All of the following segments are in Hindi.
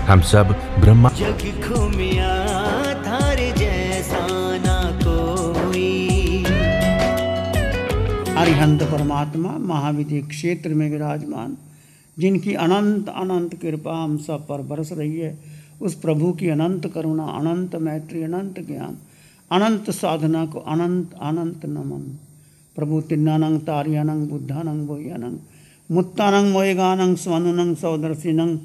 हम सब ब्रह्मा जग घूमिया थारे जैसा ना कोई। अरिहंत परमात्मा महाविधि क्षेत्र में विराजमान, जिनकी अनंत अनंत कृपा हम सब पर बरस रही है, उस प्रभु की अनंत करुणा, अनंत मैत्री, अनंत ज्ञान, अनंत साधना को अनंत अनंत नमन। प्रभु तिन्नानंग तारियानंग बुद्धानंग बोह्यानंग मुत्तानंग मोएगानंग स्वानुनंग सौदर्शिनंग।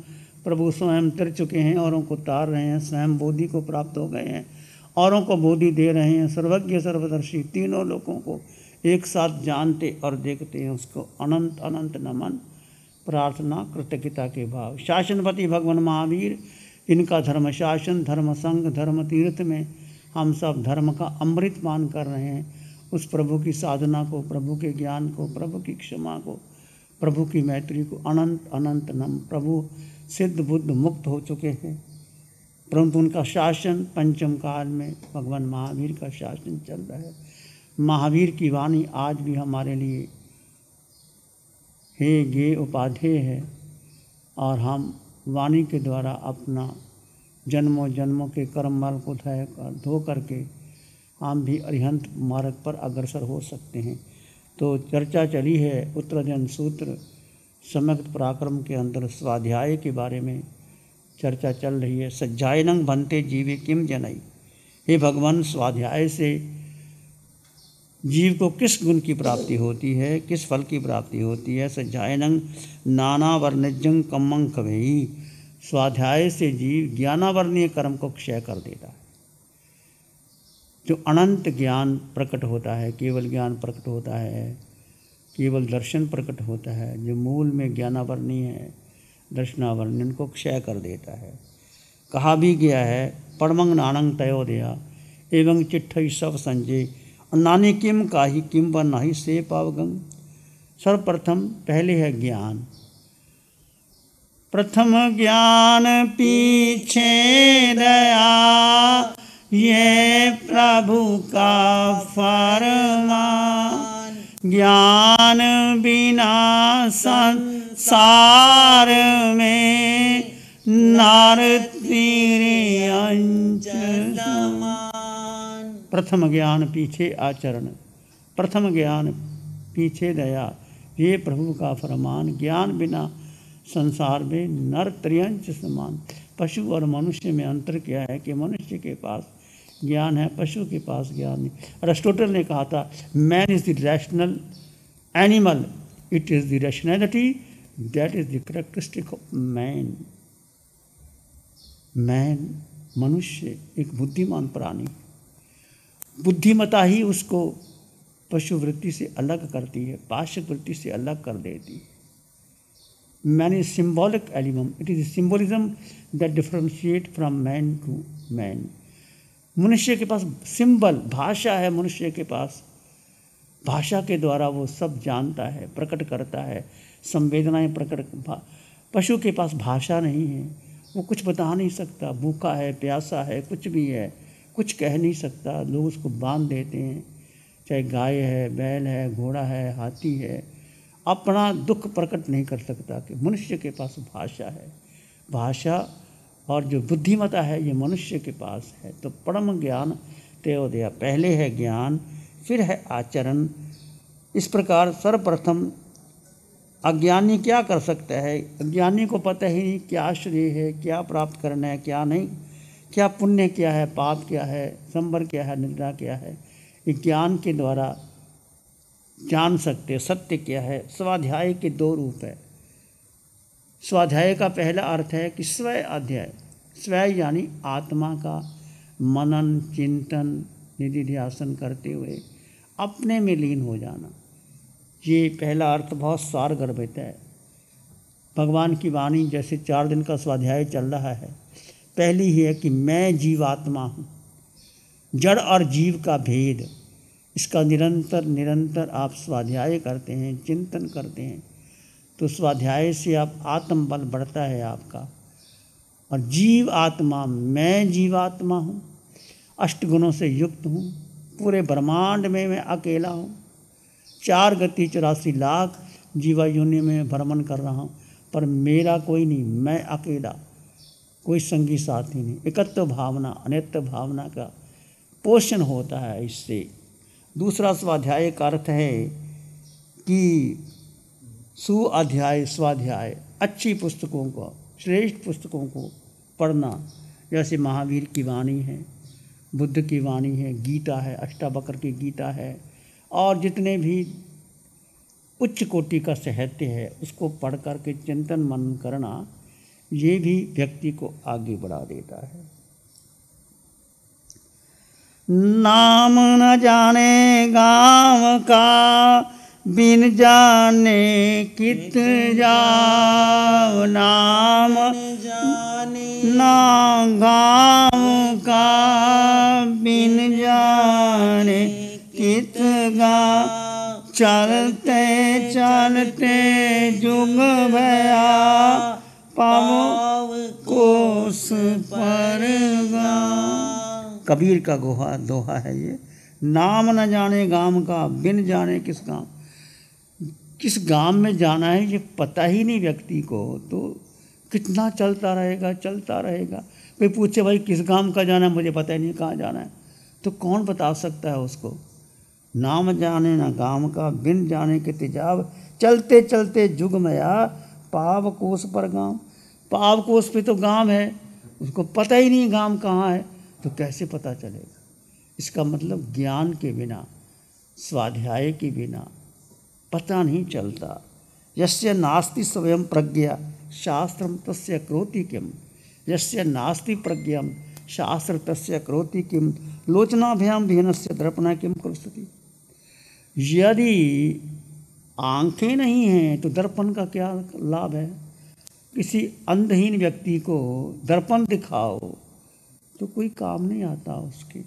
प्रभु स्वयं तर चुके हैं, औरों को तार रहे हैं, स्वयं बोधि को प्राप्त हो गए हैं, औरों को बोधि दे रहे हैं। सर्वज्ञ सर्वदर्शी, तीनों लोगों को एक साथ जानते और देखते हैं, उसको अनंत अनंत नमन, प्रार्थना, कृतज्ञता के भाव। शासनपति भगवान महावीर, इनका धर्म शासन, धर्म संघ, धर्म तीर्थ में हम सब धर्म का अमृत पान कर रहे हैं। उस प्रभु की साधना को, प्रभु के ज्ञान को, प्रभु की क्षमा को, प्रभु की मैत्री को अनंत अनंत नम। प्रभु सिद्ध बुद्ध मुक्त हो चुके हैं, परंतु उनका शासन पंचम काल में भगवान महावीर का शासन चल रहा है। महावीर की वाणी आज भी हमारे लिए हे गे उपाधेय है, और हम वाणी के द्वारा अपना जन्मों जन्मों के कर्ममल को धो करके हम भी अरिहंत मार्ग पर अग्रसर हो सकते हैं। तो चर्चा चली है उत्तरायण सूत्र समक्त पराक्रम के अंदर स्वाध्याय के बारे में चर्चा चल रही है। सज्जायनं भन्ते जीवे किम जनई। हे भगवान, स्वाध्याय से जीव को किस गुण की प्राप्ति होती है, किस फल की प्राप्ति होती है। सज्जायनं नाना वर्णजं कम्मं कवेई। स्वाध्याय से जीव ज्ञानावर्णीय कर्म को क्षय कर देता है। जो अनंत ज्ञान प्रकट होता है, केवल ज्ञान प्रकट होता है, केवल दर्शन प्रकट होता है, जो मूल में ज्ञानावर्णीय है, दर्शनावर्णीय, उनको क्षय कर देता है। कहा भी गया है परमंग नानंग तयोदया एवं चिट्ठई सब संजय नानी किम काही किम व नाही से पावगंग। सर्वप्रथम पहले है ज्ञान। प्रथम ज्ञान पीछे दया, ये प्रभु का फरमान। ज्ञान बिना संसार में नार तीरे अंच समान। प्रथम ज्ञान पीछे आचरण, प्रथम ज्ञान पीछे दया, ये प्रभु का फरमान। ज्ञान बिना संसार में नर त्रियंच समान। पशु और मनुष्य में अंतर क्या है कि मनुष्य के पास ज्ञान है, पशु के पास ज्ञान नहीं। अरिस्टोटल ने कहा था man is the rational animal, it is the rationality that is the characteristic of man. Man, मनुष्य एक बुद्धिमान प्राणी, बुद्धिमता ही उसको पशु वृत्ति से अलग करती है, पाशक वृत्ति से अलग कर देती है। मैन इज सिम्बॉलिक एलिमम, it is symbolism that differentiate from man to man. मनुष्य के पास सिंबल, भाषा है मनुष्य के पास। भाषा के द्वारा वो सब जानता है, प्रकट करता है, संवेदनाएं प्रकट। पशु के पास भाषा नहीं है, वो कुछ बता नहीं सकता, भूखा है, प्यासा है, कुछ भी है, कुछ कह नहीं सकता। लोग उसको बांध देते हैं, चाहे गाय है, बैल है, घोड़ा है, हाथी है, अपना दुख प्रकट नहीं कर सकता। कि मनुष्य के पास भाषा है। भाषा और जो बुद्धिमता है ये मनुष्य के पास है। तो परम ज्ञान तेयोदया, पहले है ज्ञान, फिर है आचरण। इस प्रकार सर्वप्रथम अज्ञानी क्या कर सकता है? अज्ञानी को पता ही नहीं क्या श्रेय है, क्या प्राप्त करना है, क्या नहीं, क्या पुण्य क्या है, पाप क्या है, संबर क्या है, निद्रा क्या है। ये ज्ञान के द्वारा जान सकते। सत्य क्या है? स्वाध्याय के दो रूप है। स्वाध्याय का पहला अर्थ है कि स्व अध्याय। स्व यानी आत्मा का मनन, चिंतन, निधिध्यासन करते हुए अपने में लीन हो जाना। ये पहला अर्थ बहुत सारगर्भित है। भगवान की वाणी जैसे 4 दिन का स्वाध्याय चल रहा है, पहली ही है कि मैं जीवात्मा हूँ। जड़ और जीव का भेद, इसका निरंतर निरंतर आप स्वाध्याय करते हैं, चिंतन करते हैं, तो स्वाध्याय से आप आत्मबल बढ़ता है आपका। और जीव आत्मा, मैं जीवात्मा हूँ, अष्टगुणों से युक्त हूँ, पूरे ब्रह्मांड में मैं अकेला हूँ। 4 गति 84 लाख जीवा योनि में भ्रमण कर रहा हूँ, पर मेरा कोई नहीं, मैं अकेला। कोई संगी साथी नहीं। एकत्व भावना, अनेत्व भावना का पोषण होता है इससे। दूसरा स्वाध्याय का अर्थ है कि सुअध्याय, स्वाध्याय, अच्छी पुस्तकों को, श्रेष्ठ पुस्तकों को पढ़ना, जैसे महावीर की वाणी है, बुद्ध की वाणी है, गीता है, अष्टावक्र की गीता है, और जितने भी उच्च कोटि का साहित्य है उसको पढ़ कर के चिंतन मनन करना, ये भी व्यक्ति को आगे बढ़ा देता है। नाम न जाने गाँव का, बिन जाने कित जाव। नाम जाने ना गाँव का, बिन जाने कित गाँव। चलते चलते जुग भया, पाव कोस पर गाँव। कबीर का दोहा है ये। नाम न जाने गाँव का, बिन जाने किस गाँव। किस गांव में जाना है ये पता ही नहीं व्यक्ति को, तो कितना चलता रहेगा। कोई पूछे भाई किस गांव का जाना है, मुझे पता ही नहीं कहाँ जाना है, तो कौन बता सकता है उसको। नाम जाने ना गांव का, बिन जाने के तेजाब। चलते चलते जुग मया, पाव कोस पर गाँव। पाव कोस पे तो गांव है, उसको पता ही नहीं गांव कहाँ है, तो कैसे पता चलेगा। इसका मतलब ज्ञान के बिना, स्वाध्याय के बिना पता नहीं चलता। यस्य नास्ति स्वयं प्रज्ञा, शास्त्रम तस्य करोति किम। यस्य नास्ति प्रज्ञाम, शास्त्र तस्य करोति किम। लोचनाभ्याम भिन्नस्य दर्पणा किम करोति। यदि आंखें नहीं हैं तो दर्पण का क्या लाभ है। किसी अंधहीन व्यक्ति को दर्पण दिखाओ तो कोई काम नहीं आता उसके।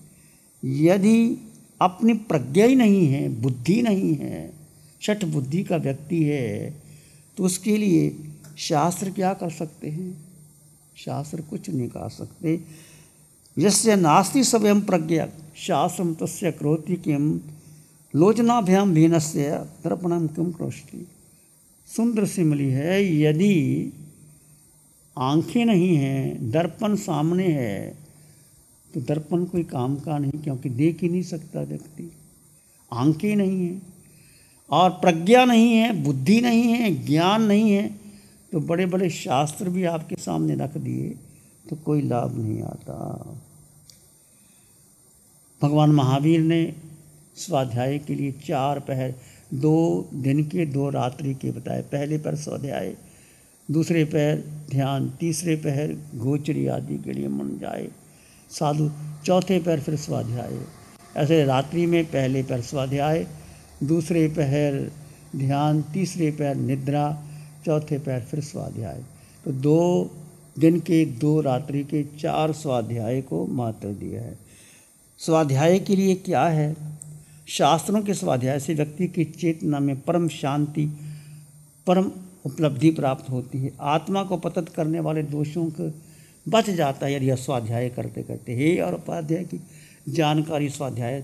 यदि अपनी प्रज्ञा ही नहीं है, बुद्धि नहीं है, शठ बुद्धि का व्यक्ति है, तो उसके लिए शास्त्र क्या कर सकते हैं। शास्त्र कुछ नहीं कर सकते। यस्य नास्ति स्वयं प्रज्ञा, शास्त्रम तस्य करोति किम। लोचनाभ्याम भिन्नस्य दर्पणम किम करोति। सुंदर सिमली है। यदि आंखें नहीं हैं, दर्पण सामने है, तो दर्पण कोई काम का नहीं, क्योंकि देख ही नहीं सकता व्यक्ति। आंखें नहीं हैं और प्रज्ञा नहीं है, बुद्धि नहीं है, ज्ञान नहीं है, तो बड़े बड़े शास्त्र भी आपके सामने रख दिए तो कोई लाभ नहीं आता। भगवान महावीर ने स्वाध्याय के लिए 4 पहर, 2 दिन के 2 रात्रि के बताए। पहले पहर स्वाध्याय, दूसरे पहर ध्यान, तीसरे पहर गोचरी आदि के लिए मन जाए साधु, चौथे पहर फिर स्वाध्याय। ऐसे रात्रि में पहले पहर स्वाध्याय, दूसरे पहर ध्यान, तीसरे पहर निद्रा, चौथे पहर फिर स्वाध्याय। तो 2 दिन के 2 रात्रि के 4 स्वाध्याय को महत्व दिया है। स्वाध्याय के लिए क्या है। शास्त्रों के स्वाध्याय से व्यक्ति की चेतना में परम शांति, परम उपलब्धि प्राप्त होती है। आत्मा को पतत करने वाले दोषों को बच जाता है यदि स्वाध्याय करते करते। हे और उपाध्याय की जानकारी स्वाध्याय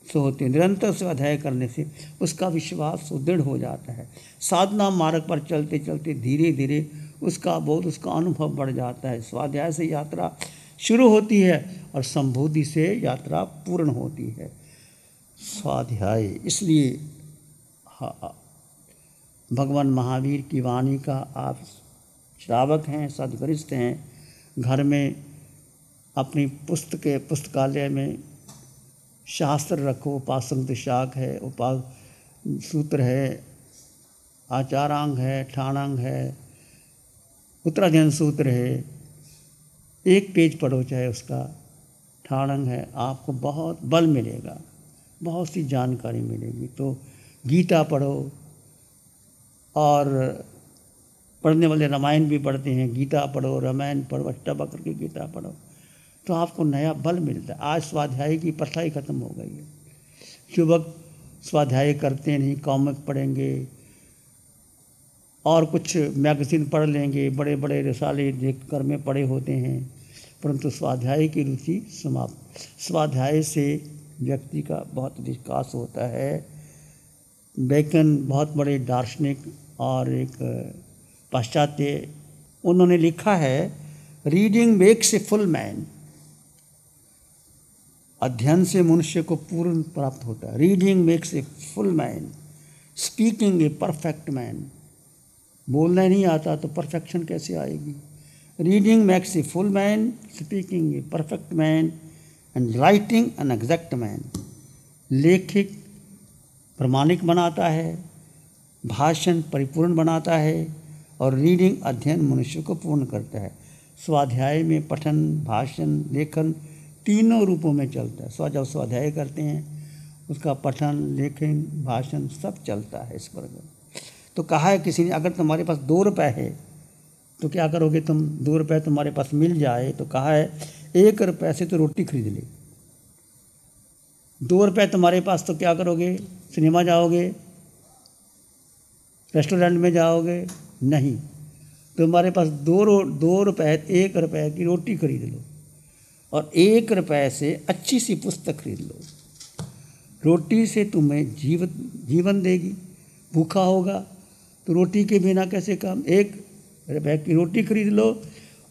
से होती है। निरंतर स्वाध्याय करने से उसका विश्वास सुदृढ़ हो जाता है। साधना मार्ग पर चलते चलते धीरे धीरे उसका बोध, उसका अनुभव बढ़ जाता है। स्वाध्याय से यात्रा शुरू होती है और संबोधि से यात्रा पूर्ण होती है। स्वाध्याय, इसलिए भगवान महावीर की वाणी का आप श्रावक हैं, सदगृहस्थ हैं, घर में अपनी पुस्तकालय में शास्त्र रखो। उपासंग शाख है, सूत्र है, आचारांग है, ठाणांग है, उत्तराध्ययन सूत्र है। 1 पेज पढ़ो चाहे उसका, ठाणांग है, आपको बहुत बल मिलेगा, बहुत सी जानकारी मिलेगी। तो गीता पढ़ो, और पढ़ने वाले रामायण भी पढ़ते हैं, गीता पढ़ो, रामायण पढ़ो, अष्टावक्र की गीता पढ़ो, तो आपको नया बल मिलता है। आज स्वाध्याय की प्रथा ही खत्म हो गई है। युवक स्वाध्याय करते नहीं, कॉमिक पढ़ेंगे और कुछ मैगजीन पढ़ लेंगे, बड़े बड़े रिसाले देख कर में पढ़े होते हैं, परंतु स्वाध्याय की रुचि समाप्त। स्वाध्याय से व्यक्ति का बहुत विकास होता है। बेकन बहुत बड़े दार्शनिक और एक पाश्चात्य, उन्होंने लिखा है reading makes a full man, अध्ययन से मनुष्य को पूर्ण प्राप्त होता है। Reading makes a full man, speaking a perfect man, बोलना नहीं आता तो परफेक्शन कैसे आएगी। Reading makes a full man, speaking a perfect man and writing an exact man, लेखक प्रमाणिक बनाता है, भाषण परिपूर्ण बनाता है और रीडिंग अध्ययन मनुष्य को पूर्ण करता है। स्वाध्याय में पठन, भाषण, लेखन तीनों रूपों में चलता है। जब स्वाध्याय करते हैं उसका पठन, लेखन, भाषण सब चलता है इस पर। तो कहा है किसी ने, अगर तुम्हारे पास 2 रुपये है तो क्या करोगे तुम, 2 रुपये तुम्हारे पास मिल जाए तो कहा है 1 रुपये से तो रोटी खरीद ले। 2 रुपये तुम्हारे पास तो क्या करोगे, सिनेमा जाओगे, रेस्टोरेंट में जाओगे, नहीं। तुम्हारे पास 2 रुपये 1 रुपये की रोटी खरीद लो और 1 रुपये से अच्छी सी पुस्तक खरीद लो। रोटी से तुम्हें जीवन देगी। भूखा होगा तो रोटी के बिना कैसे काम। 1 रुपये की रोटी खरीद लो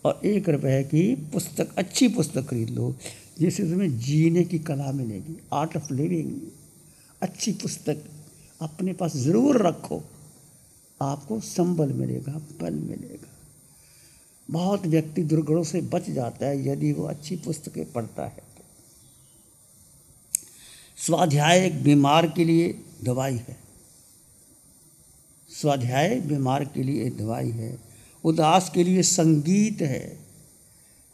और 1 रुपये की पुस्तक, अच्छी पुस्तक खरीद लो जिससे तुम्हें जीने की कला मिलेगी, आर्ट ऑफ लिविंग। अच्छी पुस्तक अपने पास ज़रूर रखो, आपको संबल मिलेगा, बल मिलेगा। बहुत व्यक्ति दुर्गुणों से बच जाता है यदि वो अच्छी पुस्तकें पढ़ता है। स्वाध्याय एक बीमार के लिए दवाई है। स्वाध्याय बीमार के लिए दवाई है। उदास के लिए संगीत है।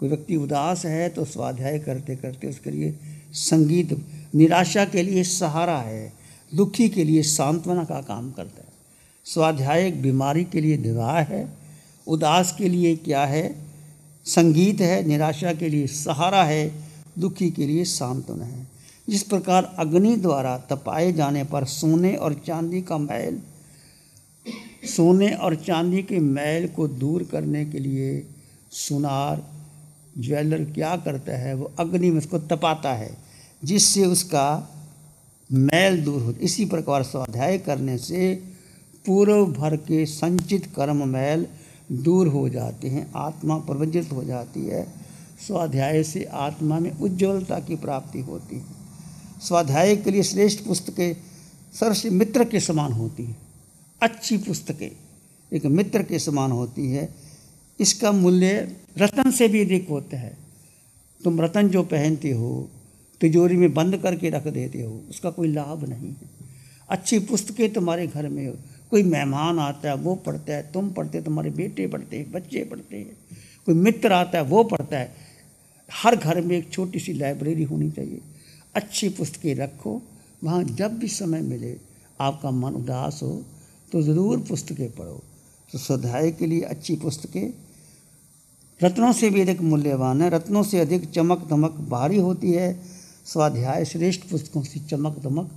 कोई व्यक्ति उदास है तो स्वाध्याय करते करते उसके लिए संगीत। निराशा के लिए सहारा है। दुखी के लिए सांत्वना का काम करता है। स्वाध्याय एक बीमारी के लिए दवा है। उदास के लिए क्या है, संगीत है। निराशा के लिए सहारा है। दुखी के लिए सांत्वना है। जिस प्रकार अग्नि द्वारा तपाए जाने पर सोने और चांदी के मैल को दूर करने के लिए सुनार ज्वेलर क्या करता है, वो अग्नि में उसको तपाता है जिससे उसका मैल दूर हो। इसी प्रकार स्वाध्याय करने से पूर्व भर के संचित कर्म मैल दूर हो जाते हैं, आत्मा प्रवज्जित हो जाती है। स्वाध्याय से आत्मा में उज्ज्वलता की प्राप्ति होती है। स्वाध्याय के लिए श्रेष्ठ पुस्तकें सर्वश्रेष्ठ मित्र के समान होती है। अच्छी पुस्तकें एक मित्र के समान होती है। इसका मूल्य रत्न से भी अधिक होता है। तुम रत्न जो पहनते हो, तिजोरी में बंद करके रख देते हो, उसका कोई लाभ नहीं है। अच्छी पुस्तकें तुम्हारे घर में हो, कोई मेहमान आता है वो पढ़ता है, तुम पढ़ते, तुम्हारे बेटे पढ़ते हैं, बच्चे पढ़ते हैं, कोई मित्र आता है वो पढ़ता है। हर घर में एक छोटी सी लाइब्रेरी होनी चाहिए। अच्छी पुस्तकें रखो, वहाँ जब भी समय मिले, आपका मन उदास हो तो ज़रूर पुस्तकें पढ़ो। तो स्वाध्याय के लिए अच्छी पुस्तकें रत्नों से भी अधिक मूल्यवान है। रत्नों से अधिक चमक दमक बाहरी होती है। स्वाध्याय श्रेष्ठ पुस्तकों से चमक दमक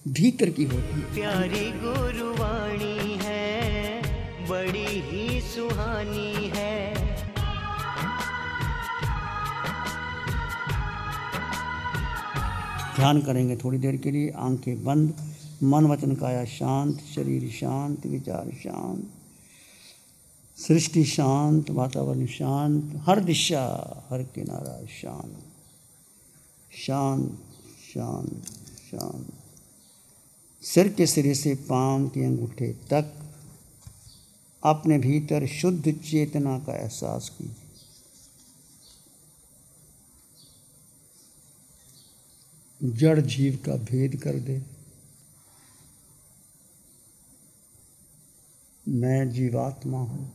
भीतर की होती है। प्यारी गुरुवाणी है, बड़ी ही सुहानी है। ध्यान करेंगे थोड़ी देर के लिए, आंखें बंद, मन वचन काया शांत, शरीर शांत, विचार शांत, सृष्टि शांत, वातावरण शांत, हर दिशा हर किनारा शांत शांत शांत शांत। सिर के सिरे से पांव के अंगूठे तक अपने भीतर शुद्ध चेतना का एहसास कीजिए। जड़ जीव का भेद कर दे। मैं जीवात्मा हूँ,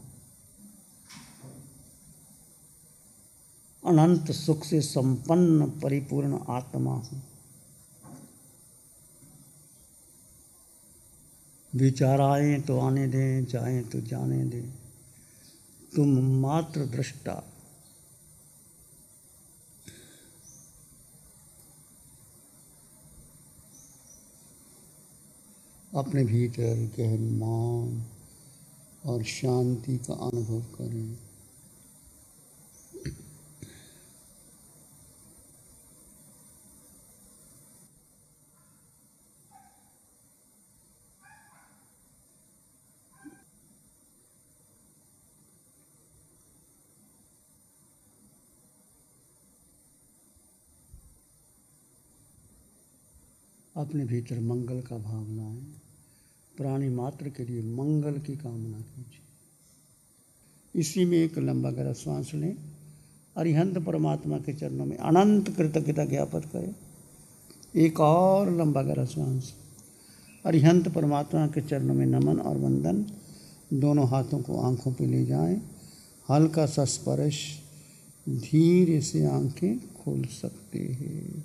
अनंत सुख से संपन्न परिपूर्ण आत्मा हूँ। विचार आए तो आने दें, जाएं तो जाने दें, तुम मात्र दृष्टा। अपने भीतर गहन मौन और शांति का अनुभव करें। अपने भीतर मंगल का भाव लाएं, प्राणी मात्र के लिए मंगल की कामना कीजिए। इसी में एक लंबा गहरा श्वास लें, अरिहंत परमात्मा के चरणों में अनंत कृतज्ञता ज्ञापित करें। एक और लंबा गहरा श्वास, अरिहंत परमात्मा के चरणों में नमन और वंदन। दोनों हाथों को आंखों पे ले जाएं, हल्का सा स्पर्श, धीरे से आंखें खोल सकते हैं।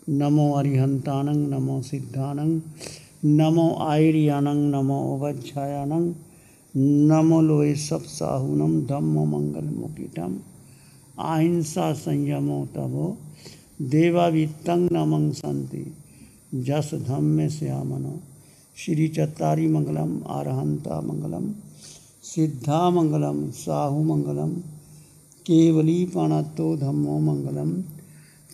नमो अरिहंतानंग, नमो सिद्धानंग, नमो आयर्यानंग, नमो उवज्झायानंग, नमो लोए सब साहुनम, धम्मो मंगल मुकिटम, अहिंसा संयमो तभो देवावित्तं नमं संति, जस धम्मे श्यामनो। श्री चत्तारी मंगलम, आरहंता मंगलम, सिद्धा मंगलम, साहु मंगलम, केवली पाणत्तो धम्मो मंगलम।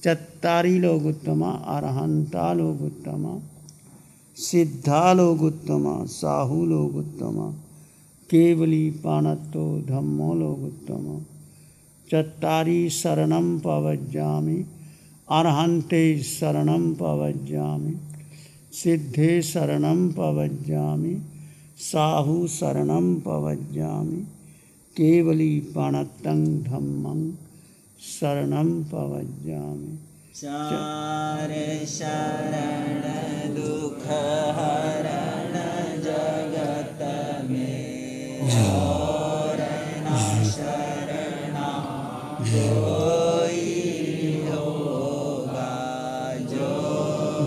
चत्तारी लोगुत्तमा, आरहंता लोगुत्तमा, सिद्धा लोगुत्तमा, साहु लोगुत्तमा, केवली पाणत्तो धम्मो लोगुत्तमा। चत्तारी शरणं पवज्जामि, अरहन्ते शरणं पवज्जामि, सिद्धे शरणं पवज्जामि, साहु शरणं पवज्जामि, केवली पाणत्तं धम्मं शरणं पवज्जामि। चार शरण दुख हरण जगत में, और न शरणा कोई होगा, जो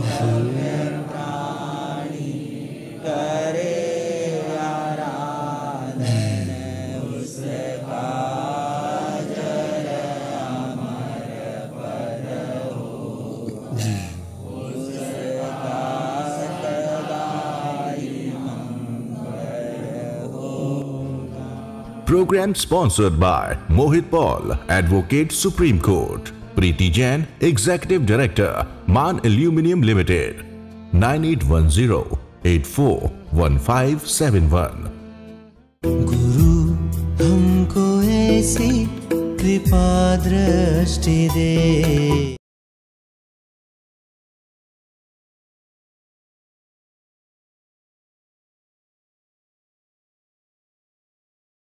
भव्य प्राणी करे आराधन, उसका जर अमर पद होगा, उसका सदाई मंगल होगा। Program sponsored by Mohit Paul, Advocate, Supreme Court. Preeti Jain, Executive Director, Man Aluminium Limited. 9810841571। गुरु हमको ऐसी कृपा दृष्टि दे।